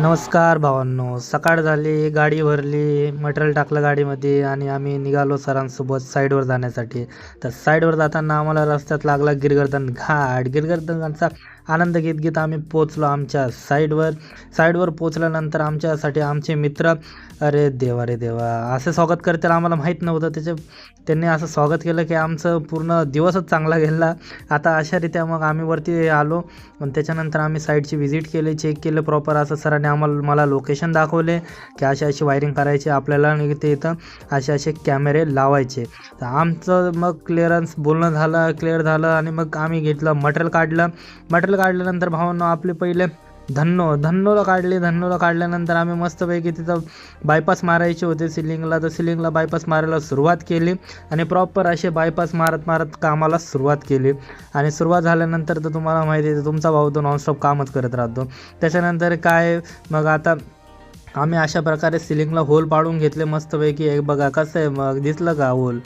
नमस्कार भावांनो, सकाळ झाली, गाडी भरली, मटेरियल टाकलं गाडीमध्ये आणि आम्ही निघालो सरांसोबत साईडवर जाण्यासाठी. तर साईडवर जाताना आम्हाला रस्त्यात लागला गिरगर्दन घाट. गिरगर्दन घाटचा आनंद घेत घेत आम्ही पोचलो आमच्या साईडवर. साईडवर पोचल्यानंतर आमच्यासाठी आमचे मित्र, अरे देवा रे देवा, असं स्वागत करतील आम्हाला माहीत नव्हतं. त्यांनी असं स्वागत केलं की आमचं पूर्ण दिवसच चांगला गेला. आता अशारित्या मग आम्ही वरती आलो आणि त्याच्यानंतर आम्ही साईडची व्हिजिट केली, चेक केलं प्रॉपर. असं सरांनी मला लोकेशन दाखवले की अशी वायरिंग करायची आपल्याला आणि ते इथं असे कॅमेरे लावायचे. तर आमचं मग क्लिअरन्स बोलणं झालं, क्लिअर झालं आणि मग आम्ही घेतलं मटेरियल काढलं. मटेरियल काढल्यानंतर भावांनो आपले पहिले धन्नोला काढल्यानंतर आम्ही मस्तपैकी तिथं बायपास मारायचे होते सिलिंगला. तर सिलिंगला बायपास मारायला सुरुवात केली आणि प्रॉपर असे बायपास मारत कामाला सुरुवात केली. आणि सुरुवात झाल्यानंतर तर तुम्हाला माहिती आहे तुमचा भाऊ तो नॉनस्टॉप कामच करत राहतो. त्याच्यानंतर काय मग आता आम्ही अशा प्रकारे सिलिंगला होल पाडून घेतले मस्तपैकी. एक बघा कसं आहे, मग दिसलं का होल?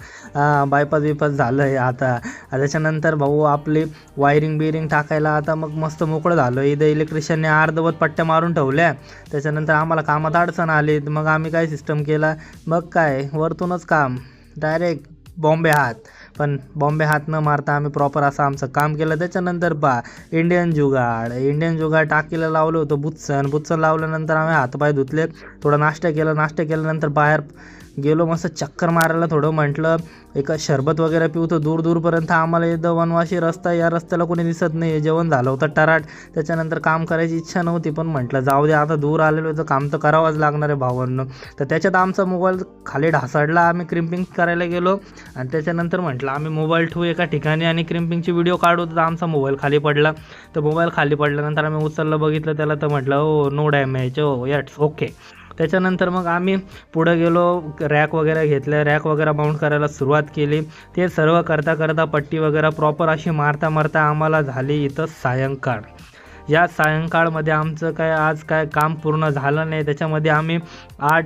बायपास झालं आहे आता. त्याच्यानंतर भाऊ आपली वायरिंग टाकायला आता मग मस्त मोकळं झालं. इथं इलेक्ट्रिशियनने अर्धवट पट्ट्या मारून ठेवल्या. त्याच्यानंतर आम्हाला कामात अडचण आली. मग आम्ही काय सिस्टम केला, मग काय वरतूनच काम डायरेक्ट बॉम्बे हात. पण बॉम्बे हात न मारता आम्ही प्रॉपर असं आमचं काम केलं. त्याच्यानंतर इंडियन जुगाड टाकीला लावलं होतं बुच्चन लावल्यानंतर आम्ही हातपाय धुतले, थोडा नाश्ता केल्यानंतर बाहेर गेलो. मस्त चक्कर मारायला थोडं म्हटलं एक शरबत वगैरे पिऊ. तर दूरपर्यंत आम्हाला इथं वनवाशी रस्ता, या रस्त्याला कोणी दिसत नाही. जेवण झालं होतं टराट. त्याच्यानंतर काम करायची इच्छा नव्हती, पण म्हटलं जाऊ दे, आता दूर आलेलो तर काम तर करावंच लागणार आहे भावांनो. तर त्याच्यात आमचा मोबाईल खाली ढासळला. आम्ही क्रिम्पिंग करायला गेलो आणि त्याच्यानंतर म्हटलं आम्ही मोबाईल ठेवू एका ठिकाणी आणि क्रिम्पिंगची व्हिडिओ काढू. तर आमचा मोबाईल खाली पडला. तर मोबाईल खाली पडल्यानंतर आम्ही उचललं, बघितलं त्याला, तर म्हटलं हो नो डॅमेज, हो यट्स ओके. त्याच्यानंतर मग आम्ही पुढं गेलो, रॅक वगैरे माउंट करायला सुरुवात केली. ते सर्व करता पट्टी वगैरे प्रॉपर अशी मारता आम्हाला झाली इथं सायंकाळ. या सायंकाळमध्ये आमचं आज काय काम पूर्ण झालं नाही. त्याच्यामध्ये आम्ही 8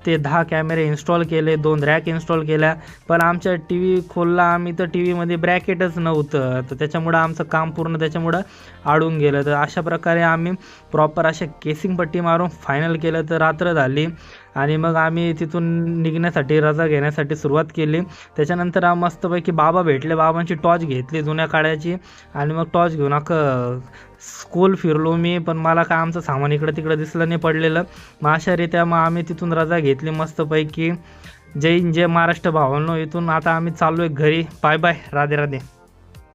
ते 10 कॅमेरे इन्स्टॉल केले, 2 रॅक इन्स्टॉल केल्या. पण आमच्या टी व्ही खोलला आम्ही तर टी व्हीमध्ये ब्रॅकेटच नव्हतं. तर त्याच्यामुळं आमचं काम पूर्ण त्याच्यामुळं अडून गेलं. तर अशा प्रकारे आम्ही प्रॉपर अशा केसिंग पट्टी मारून फायनल केलं. तर रात्र झाली आणि मग आम्ही तिथून निघण्यासाठी रजा घेण्यासाठी सुरुवात केली. त्याच्यानंतर मस्तपैकी बाबा भेटले. बाबांची टॉर्च घेतली जुन्या काळाची आणि मग टॉर्च घेऊन स्कूल फिरलो मी. पण मला काय आमचं सामान इकडं तिकडं दिसलं नाही पडलेलं. मग अशारित्या मग आम्ही तिथून रजा घेतली मस्तपैकी. जय महाराष्ट्र भावांनो. इथून आता आम्ही चाललो आहे घरी. Bye bye, Radhe Radhe.